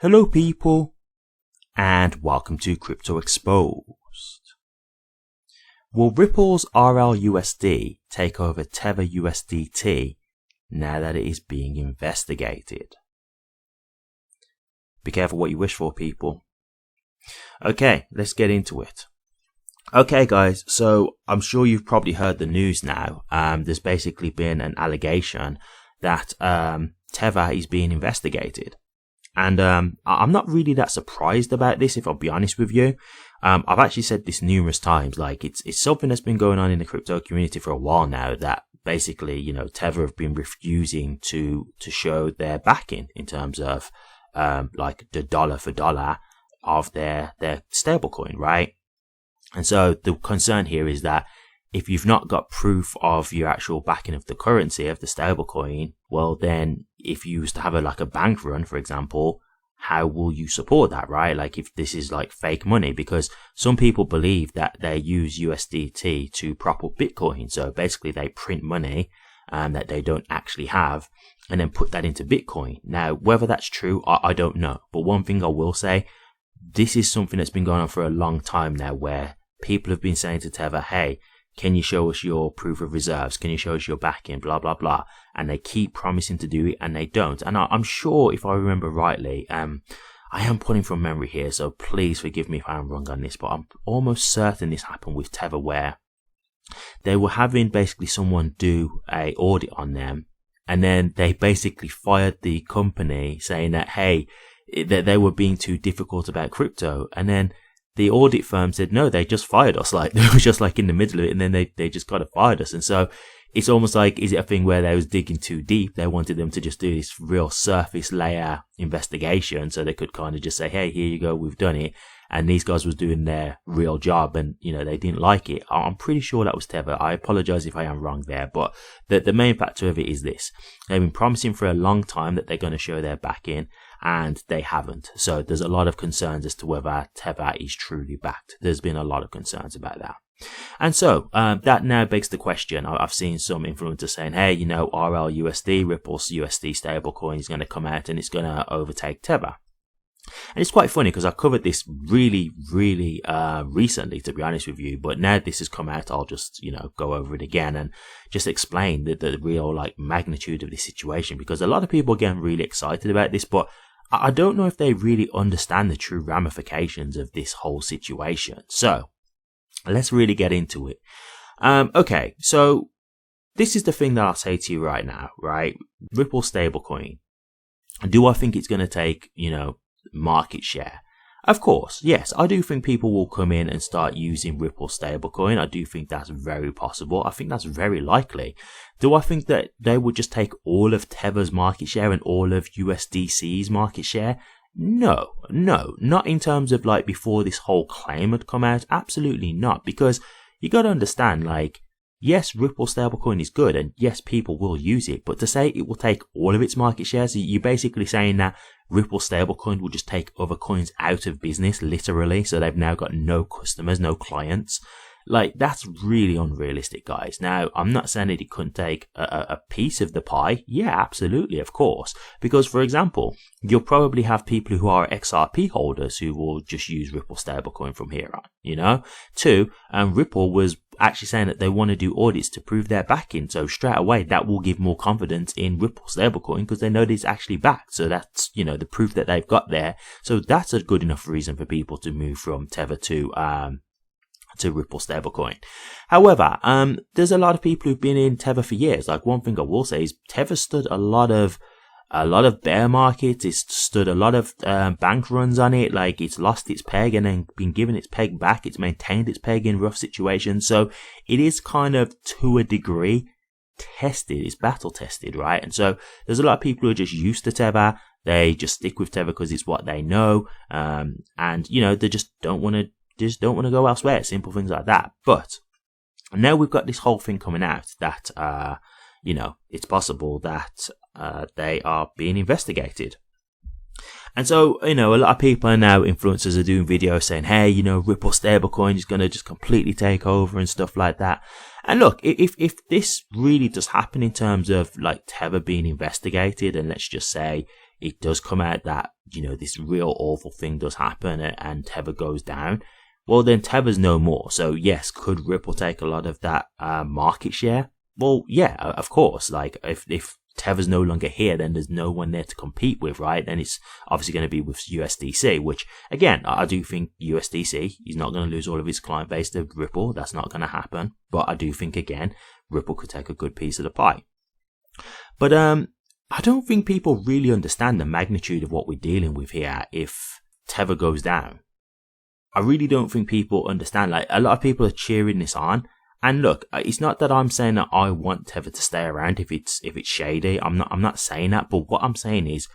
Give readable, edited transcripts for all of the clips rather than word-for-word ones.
Hello people, and welcome to Crypto Exposed. Will Ripple's RLUSD take over Tether USDT now that it is being investigated? Be careful what you wish for, people. Okay, let's get into it. Okay guys, so I'm sure you've probably heard the news now. There's basically been an allegation that Tether is being investigated. And I'm not really that surprised about this, if I'll be honest with you. I've actually said this numerous times, like it's something that's been going on in the crypto community for a while now, that basically, you know, Tether have been refusing to show their backing in terms of like the dollar for dollar of their stablecoin, right? And so the concern here is that if you've not got proof of your actual backing of the currency of the stablecoin, well then if you used to have a bank run, for example, how will you support that, right? Like if this is like fake money, because some people believe that they use USDT to prop up Bitcoin. So basically they print money that they don't actually have and then put that into Bitcoin. Now, whether that's true, I don't know. But one thing I will say, this is something that's been going on for a long time now, where people have been saying to Tether, hey, can you show us your proof of reserves? Can you show us your backing? Blah, blah, blah. And they keep promising to do it and they don't. And I'm sure, if I remember rightly, I am pulling from memory here, so please forgive me if I'm wrong on this, but I'm almost certain this happened with Tether, where they were having basically someone do a audit on them. And then they basically fired the company saying that, hey, that they were being too difficult about crypto. And then the audit firm said, no, they just fired us. Like, they were just like in the middle of it, and then they just kind of fired us. And so it's almost like, is it a thing where they was digging too deep? They wanted them to just do this real surface layer investigation so they could kind of just say, hey, here you go, we've done it. And these guys was doing their real job and, you know, they didn't like it. I'm pretty sure that was Tether. I apologize if I am wrong there, but the main factor of it is this. They've been promising for a long time that they're going to show their backing, and they haven't. So there's a lot of concerns as to whether Tether is truly backed. There's been a lot of concerns about that. And so that now begs the question. I've seen some influencers saying, hey, you know, RLUSD, Ripple's USD stablecoin, is going to come out and it's going to overtake Tether. And it's quite funny because I covered this really recently, to be honest with you. But now this has come out, I'll just, you know, go over it again and just explain the real magnitude of this situation, because a lot of people are getting really excited about this, but I don't know if they really understand the true ramifications of this whole situation. So let's really get into it. Okay, so this is the thing that I'll say to you right now, right? Ripple stablecoin. Do I think it's going to take, you know, market share? Of course, yes, I do think people will come in and start using Ripple stablecoin. I do think that's very possible. I think that's very likely. Do I think that they would just take all of Tether's market share and all of USDC's market share? No, not in terms of like before this whole claim had come out. Absolutely not, because you got to understand, like, yes, Ripple stablecoin is good, and yes, people will use it, but to say it will take all of its market share, so you're basically saying that Ripple stablecoin will just take other coins out of business, literally, so they've now got no customers, no clients. Like, that's really unrealistic, guys. Now, I'm not saying that it couldn't take a piece of the pie. Yeah, absolutely, of course. Because, for example, you'll probably have people who are XRP holders who will just use Ripple stablecoin from here on, you know? Two, Ripple was actually saying that they want to do audits to prove their backing. So straight away, that will give more confidence in Ripple stablecoin because they know that it's actually backed. So that's, you know, the proof that they've got there. So that's a good enough reason for people to move from Tether to Ripple stablecoin. However, there's a lot of people who've been in Tether for years. Like, one thing I will say is Tether stood a lot of bear markets. It's stood a lot of bank runs on it. Like, it's lost its peg and then been given its peg back. It's maintained its peg in rough situations. So it is kind of, to a degree, tested. It's battle tested, right? And so there's a lot of people who are just used to Tether. They just stick with Tether because it's what they know. And, you know, they just don't want to go elsewhere. Simple things like that. But now we've got this whole thing coming out that, you know, it's possible that they are being investigated. And so, you know, a lot of people are now, influencers are doing videos saying, hey, you know, Ripple stablecoin is going to just completely take over and stuff like that. And look, if this really does happen in terms of like Tether being investigated, and let's just say it does come out that, this real awful thing does happen and Tether goes down, well, then Tether's no more. So yes, could Ripple take a lot of that market share? Well, yeah, of course. Like if Tether's no longer here, then there's no one there to compete with, right? And it's obviously going to be with USDC, which again, I do think USDC is not going to lose all of its client base to Ripple. That's not going to happen. But I do think, again, Ripple could take a good piece of the pie. But I don't think people really understand the magnitude of what we're dealing with here if Tether goes down. I really don't think people understand. Like, a lot of people are cheering this on. And look, it's not that I'm saying that I want Tether to stay around if it's shady. I'm not saying that. But what I'm saying is,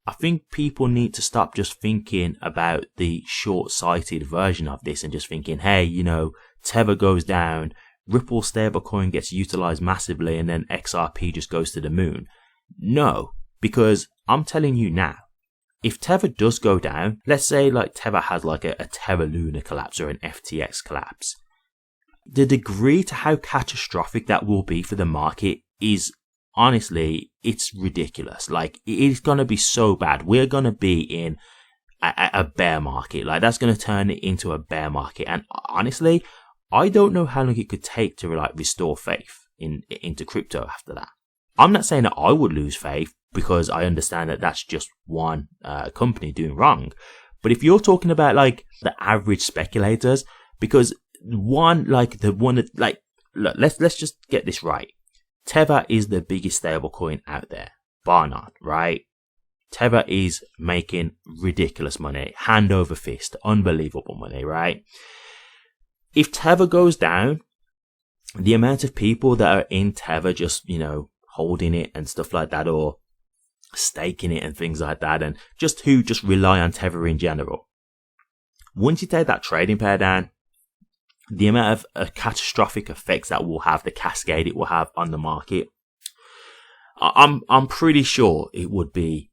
I think people need to stop just thinking about the short-sighted version of this and just thinking, hey, Tether goes down, Ripple stablecoin gets utilized massively, and then XRP just goes to the moon. No, because I'm telling you now, if Tether does go down, let's say like Tether has like a Terra Luna collapse or an FTX collapse, the degree to how catastrophic that will be for the market is, honestly, it's ridiculous. Like, it is going to be so bad. We're going to be in a bear market. Like, that's going to turn it into a bear market. And honestly, I don't know how long it could take to like restore faith into crypto after that. I'm not saying that I would lose faith, because I understand that that's just one company doing wrong. But if you're talking about like the average speculators, because let's just get this right. Tether is the biggest stablecoin out there, bar none, right? Tether is making ridiculous money, hand over fist, unbelievable money, right? If Tether goes down, the amount of people that are in Tether just, holding it and stuff like that, or staking it and things like that, and who rely on Tether in general. Once you take that trading pair down, the amount of catastrophic effects that will have, the cascade it will have on the market, I'm pretty sure it would be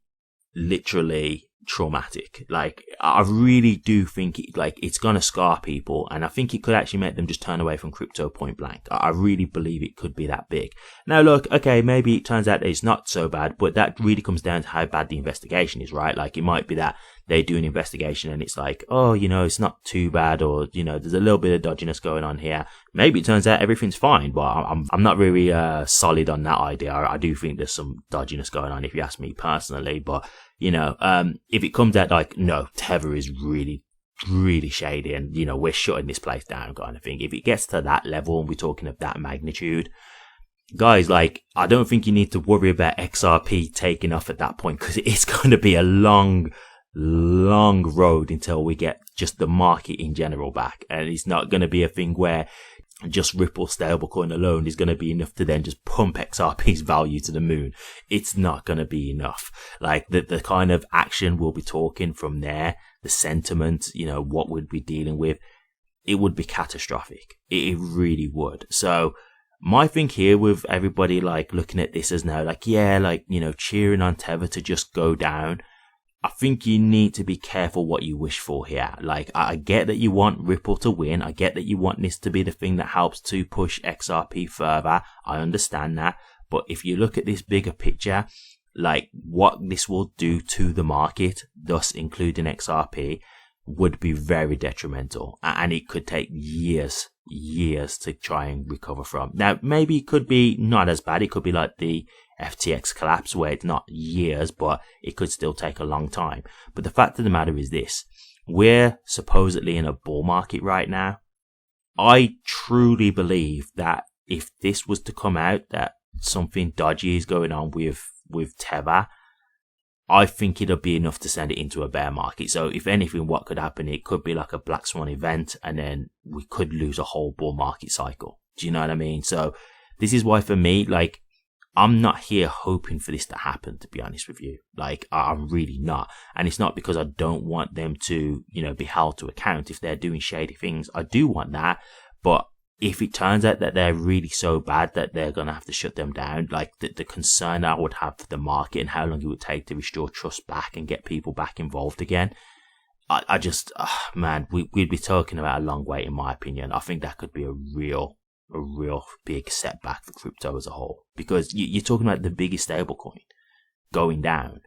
literally traumatic. Like, I really do think it's gonna scar people, and I think it could actually make them just turn away from crypto point blank. I really believe it could be that big. Now look, okay, maybe it turns out that it's not so bad, but that really comes down to how bad the investigation is, right? Like, it might be that they do an investigation and it's like, oh, it's not too bad, or there's a little bit of dodginess going on here. Maybe it turns out everything's fine, but I'm not really solid on that idea. I do think there's some dodginess going on, if you ask me personally. But if it comes out like, no, Tether is really, really shady, and we're shutting this place down, kind of thing. If it gets to that level and we're talking of that magnitude, guys, like, I don't think you need to worry about XRP taking off at that point, because it's going to be a long road until we get just the market in general back. And it's not going to be a thing where just Ripple stablecoin alone is going to be enough to then just pump XRP's value to the moon. It's not going to be enough. Like, the kind of action we'll be talking from there, the sentiment, what we'd be dealing with, it would be catastrophic. It really would. So my thing here with everybody, like, looking at this as now, like, cheering on Tether to just go down, I think you need to be careful what you wish for here. Like, I get that you want Ripple to win. I get that you want this to be the thing that helps to push XRP further. I understand that. But if you look at this bigger picture, like, what this will do to the market, thus including XRP, would be very detrimental. And it could take years to try and recover from. Now, maybe it could be not as bad. It could be like the FTX collapse, where it's not years, but it could still take a long time. But the fact of the matter is this: we're supposedly in a bull market right now. I truly believe that if this was to come out that something dodgy is going on with Tether, I think it'll be enough to send it into a bear market. So if anything, what could happen, it could be like a black swan event, and then we could lose a whole bull market cycle. Do you know what I mean? So this is why, for me, like, I'm not here hoping for this to happen, to be honest with you. Like, I'm really not. And it's not because I don't want them to, be held to account if they're doing shady things. I do want that. But if it turns out that they're really so bad that they're going to have to shut them down, like, the concern I would have for the market and how long it would take to restore trust back and get people back involved again, I just, man, we'd be talking about a long wait, in my opinion. I think that could be a real big setback for crypto as a whole, because you're talking about the biggest stablecoin going down.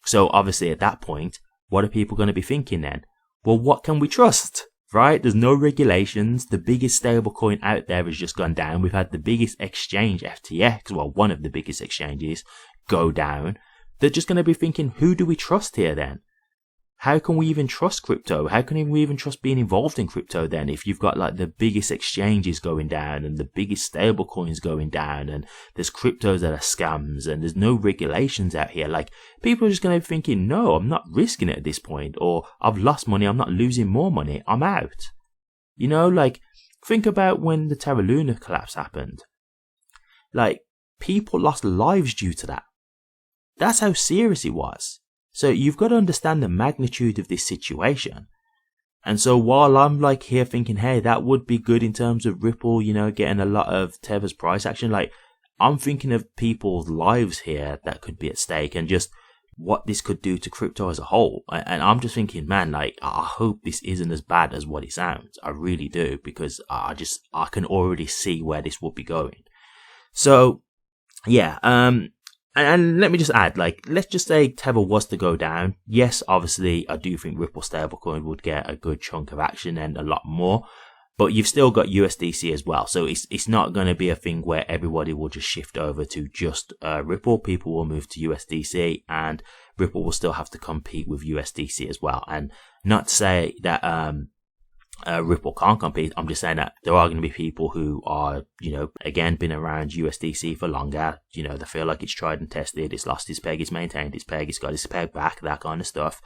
So obviously at that point, what are people going to be thinking then? Well, what can we trust? Right? There's no regulations. The biggest stablecoin out there has just gone down. We've had the biggest exchange, FTX, well, one of the biggest exchanges, go down. They're just going to be thinking, who do we trust here then? How can we even trust crypto? How can we even trust being involved in crypto then if you've got like the biggest exchanges going down and the biggest stable coins going down and there's cryptos that are scams and there's no regulations out here? Like, people are just going to be thinking, no, I'm not risking it at this point, or I've lost money, I'm not losing more money, I'm out. You know, like, think about when the Terra Luna collapse happened. Like, people lost lives due to that. That's how serious it was. So you've got to understand the magnitude of this situation. And so while I'm like here thinking, hey, that would be good in terms of Ripple, you know, getting a lot of Tether's price action, like, I'm thinking of people's lives here that could be at stake and just what this could do to crypto as a whole. And I'm just thinking, man, like, I hope this isn't as bad as what it sounds. I really do, because I can already see where this would be going. So yeah, and let me just add, like, let's just say Tether was to go down. Yes, obviously, I do think Ripple stablecoin would get a good chunk of action and a lot more. But you've still got USDC as well. So it's not going to be a thing where everybody will just shift over to just Ripple. People will move to USDC and Ripple will still have to compete with USDC as well. And not to say that Ripple can't compete. I'm just saying that there are going to be people who are, you know, again, been around USDC for longer. You know, they feel like it's tried and tested. It's lost its peg. It's maintained its peg. It's got its peg back, that kind of stuff.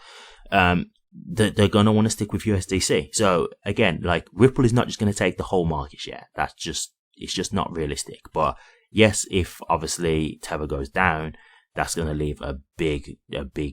They're going to want to stick with USDC. So again, like, Ripple is not just going to take the whole market share. It's just not realistic. But yes, if obviously Tether goes down, that's going to leave a big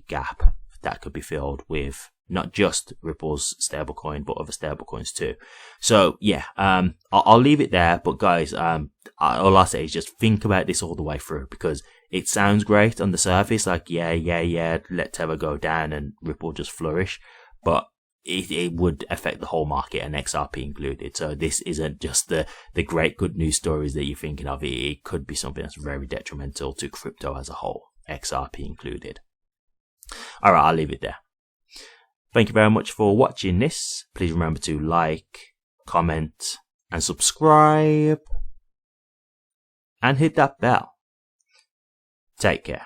gap that could be filled with not just Ripple's stablecoin, but other stablecoins too. So yeah, I'll leave it there. But guys, all I say is just think about this all the way through, because it sounds great on the surface, like yeah, let Tether go down and Ripple just flourish, but it would affect the whole market, and XRP included. So this isn't just the great good news stories that you're thinking of. It could be something that's very detrimental to crypto as a whole, XRP included. All right, I'll leave it there. Thank you very much for watching this. Please remember to like, comment, and subscribe, and hit that bell. Take care.